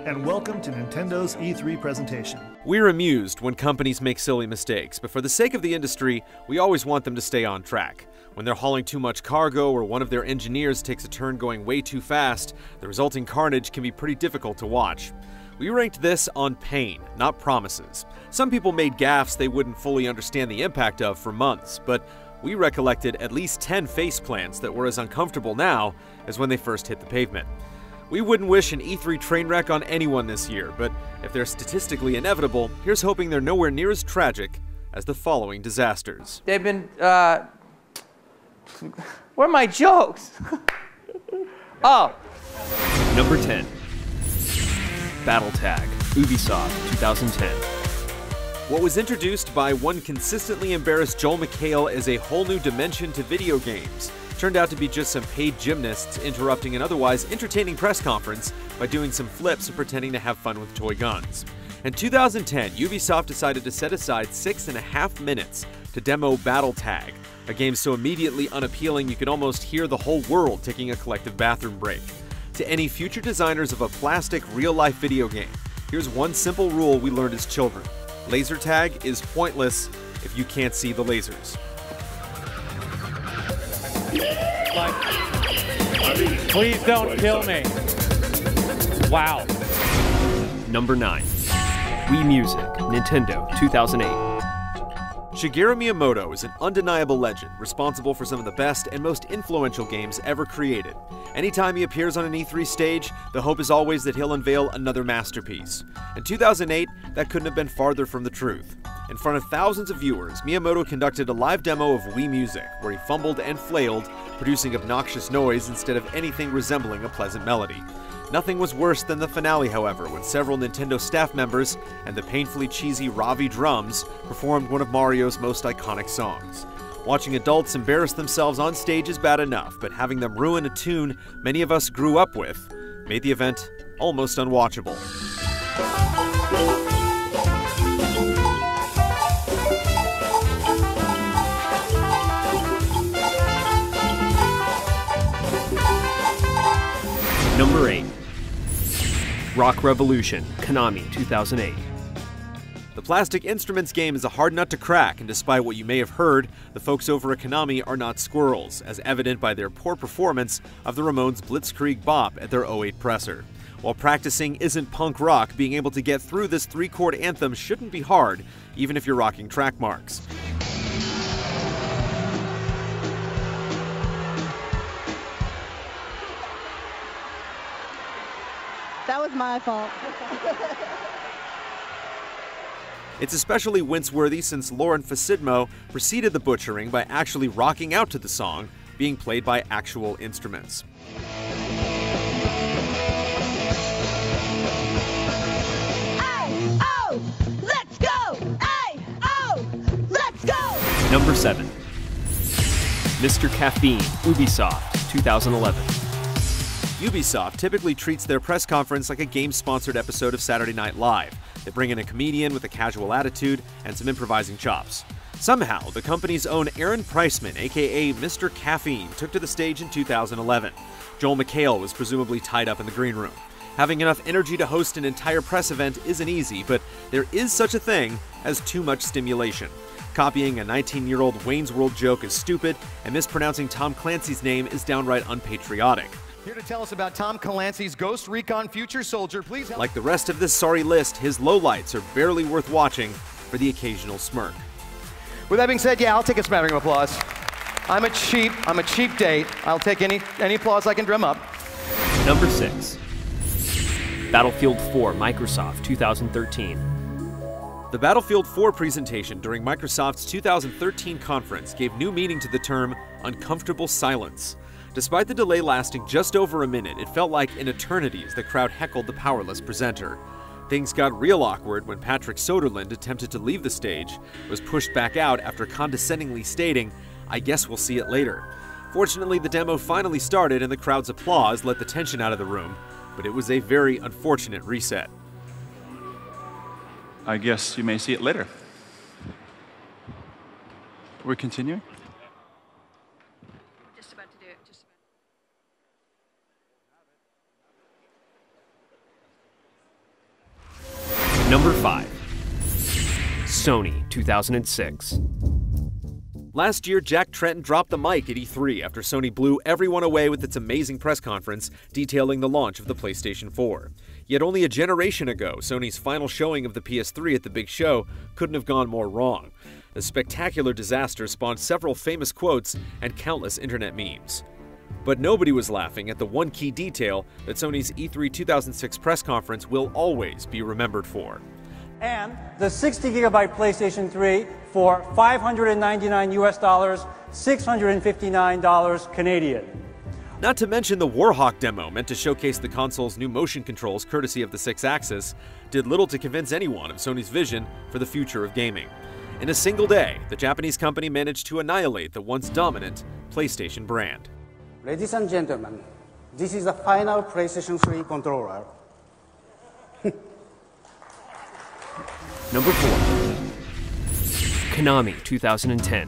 and welcome to Nintendo's E3 presentation. We're amused when companies make silly mistakes, but for the sake of the industry, we always want them to stay on track. When they're hauling too much cargo or one of their engineers takes a turn going way too fast, the resulting carnage can be pretty difficult to watch. We ranked this on pain, not promises. Some people made gaffes they wouldn't fully understand the impact of for months, but we recollected at least 10 face plants that were as uncomfortable now as when they first hit the pavement. We wouldn't wish an E3 train wreck on anyone this year, but if they're statistically inevitable, here's hoping they're nowhere near as tragic as the following disasters. They've been, where are my jokes? Oh. Number 10. Battle Tag, Ubisoft, 2010. What was introduced by one consistently embarrassed Joel McHale as a whole new dimension to video games turned out to be just some paid gymnasts interrupting an otherwise entertaining press conference by doing some flips and pretending to have fun with toy guns. In 2010, Ubisoft decided to set aside 6.5 minutes to demo Battle Tag, a game so immediately unappealing you could almost hear the whole world taking a collective bathroom break. To any future designers of a plastic real-life video game, here's one simple rule we learned as children. Laser tag is pointless if you can't see the lasers. Please don't kill me. Wow. Number 9. Wii MUSIC Nintendo, 2008. Shigeru Miyamoto is an undeniable legend, responsible for some of the best and most influential games ever created. Anytime he appears on an E3 stage, the hope is always that he'll unveil another masterpiece. In 2008, that couldn't have been farther from the truth. In front of thousands of viewers, Miyamoto conducted a live demo of Wii Music, where he fumbled and flailed, producing obnoxious noise instead of anything resembling a pleasant melody. Nothing was worse than the finale, however, when several Nintendo staff members and the painfully cheesy Ravi drums performed one of Mario's most iconic songs. Watching adults embarrass themselves on stage is bad enough, but having them ruin a tune many of us grew up with made the event almost unwatchable. Number 8. Rock Revolution, KONAMI, 2008. The Plastic Instruments game is a hard nut to crack, and despite what you may have heard, the folks over at Konami are not squirrels, as evident by their poor performance of the Ramones' Blitzkrieg Bop at their 08 presser. While practicing isn't punk rock, being able to get through this 3-chord anthem shouldn't be hard, even if you're rocking track marks. That was my fault. It's especially wince-worthy since Lauren Facidmo preceded the butchering by actually rocking out to the song, being played by actual instruments. Oh, let's go! Let's go! Number 7. Mr. Caffeine, Ubisoft, 2011. Ubisoft typically treats their press conference like a game-sponsored episode of Saturday Night Live. They bring in a comedian with a casual attitude and some improvising chops. Somehow, the company's own Aaron Priceman, aka Mr. Caffeine, took to the stage in 2011. Joel McHale was presumably tied up in the green room. Having enough energy to host an entire press event isn't easy, but there is such a thing as too much stimulation. Copying a 19-year-old Wayne's World joke is stupid, and mispronouncing Tom Clancy's name is downright unpatriotic. Here to tell us about Tom Clancy's Ghost Recon Future Soldier, please help. Like the rest of this sorry list, his lowlights are barely worth watching for the occasional smirk. With that being said, yeah, I'll take a smattering of applause. I'm a cheap date. I'll take any applause I can drum up. Number 6. Battlefield 4, Microsoft, 2013. The Battlefield 4 presentation during Microsoft's 2013 conference gave new meaning to the term uncomfortable silence. Despite the delay lasting just over a minute, it felt like an eternity as the crowd heckled the powerless presenter. Things got real awkward when Patrick Soderlund attempted to leave the stage, was pushed back out after condescendingly stating, "I guess we'll see it later." Fortunately, the demo finally started and the crowd's applause let the tension out of the room, but it was a very unfortunate reset. I guess you may see it later. We're continuing? Just about to do it. Just about. Number 5. Sony, 2006. Last year, Jack Tretton dropped the mic at E3 after Sony blew everyone away with its amazing press conference detailing the launch of the PlayStation 4. Yet only a generation ago, Sony's final showing of the PS3 at the big show couldn't have gone more wrong. The spectacular disaster spawned several famous quotes and countless internet memes. But nobody was laughing at the one key detail that Sony's E3 2006 press conference will always be remembered for. And the 60GB PlayStation 3 for $599 US, $659 Canadian. Not to mention the Warhawk demo, meant to showcase the console's new motion controls courtesy of the 6-axis, did little to convince anyone of Sony's vision for the future of gaming. In a single day, the Japanese company managed to annihilate the once dominant PlayStation brand. Ladies and gentlemen, this is the final PlayStation 3 controller. Number 4. KONAMI, 2010.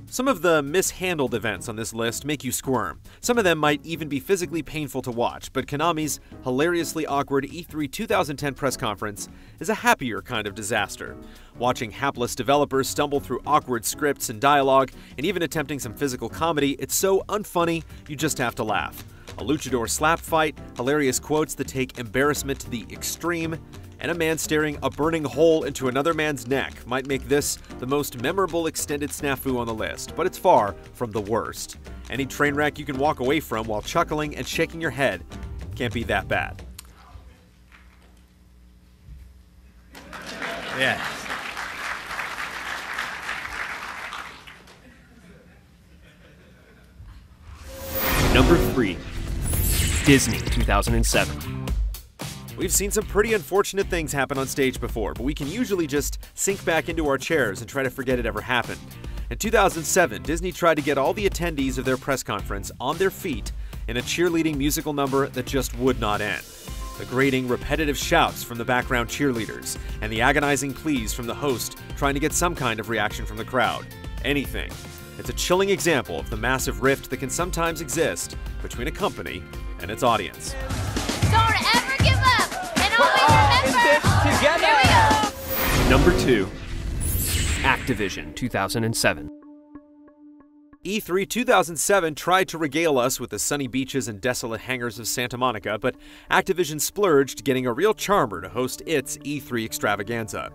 Some of the mishandled events on this list make you squirm. Some of them might even be physically painful to watch, but Konami's hilariously awkward E3 2010 press conference is a happier kind of disaster. Watching hapless developers stumble through awkward scripts and dialogue, and even attempting some physical comedy, it's so unfunny you just have to laugh. A luchador slap fight, hilarious quotes that take embarrassment to the extreme, and a man staring a burning hole into another man's neck might make this the most memorable extended snafu on the list, but it's far from the worst. Any train wreck you can walk away from while chuckling and shaking your head can't be that bad. Yeah. Number 3. Disney, 2007. We've seen some pretty unfortunate things happen on stage before, but we can usually just sink back into our chairs and try to forget it ever happened. In 2007, Disney tried to get all the attendees of their press conference on their feet in a cheerleading musical number that just would not end. The grating, repetitive shouts from the background cheerleaders, and the agonizing pleas from the host trying to get some kind of reaction from the crowd. Anything. It's a chilling example of the massive rift that can sometimes exist between a company and its audience. Don't ever give up, and always remember. Together. Here we go. Number 2. Activision, 2007. E3 2007 tried to regale us with the sunny beaches and desolate hangars of Santa Monica, but Activision splurged, getting a real charmer to host its E3 extravaganza.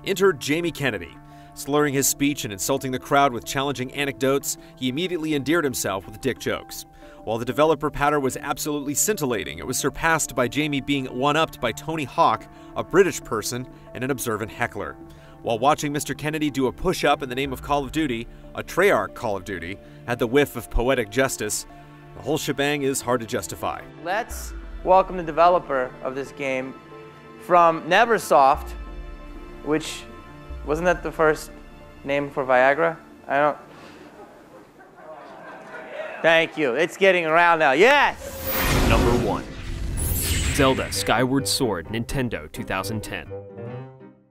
Enter Jamie Kennedy. Slurring his speech and insulting the crowd with challenging anecdotes, he immediately endeared himself with dick jokes. While the developer patter was absolutely scintillating, it was surpassed by Jamie being one-upped by Tony Hawk, a British person and an observant heckler. While watching Mr. Kennedy do a push-up in the name of Call of Duty, a Treyarch Call of Duty had the whiff of poetic justice. The whole shebang is hard to justify. Let's welcome the developer of this game from Neversoft, which, wasn't that the first name for Viagra? I don't... Thank you. It's getting around now. Yes! Number 1. Zelda Skyward Sword, Nintendo, 2010.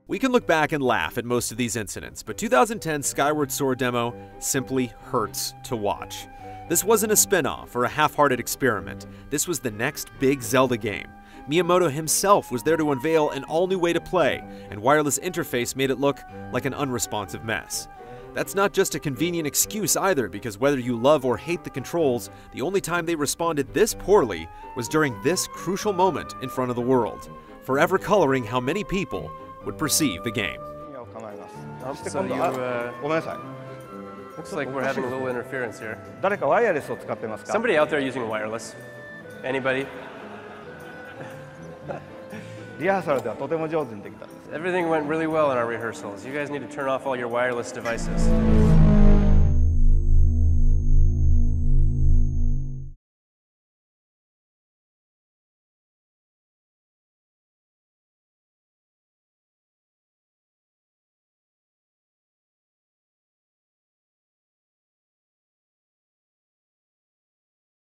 We can look back and laugh at most of these incidents, but 2010's Skyward Sword demo simply hurts to watch. This wasn't a spin-off or a half-hearted experiment. This was the next big Zelda game. Miyamoto himself was there to unveil an all-new way to play, and wireless interface made it look like an unresponsive mess. That's not just a convenient excuse either, because whether you love or hate the controls, the only time they responded this poorly was during this crucial moment in front of the world, forever coloring how many people would perceive the game. So you, looks like we're having a little interference here. Somebody out there using wireless? Anybody? Everything went really well in our rehearsals. You guys need to turn off all your wireless devices.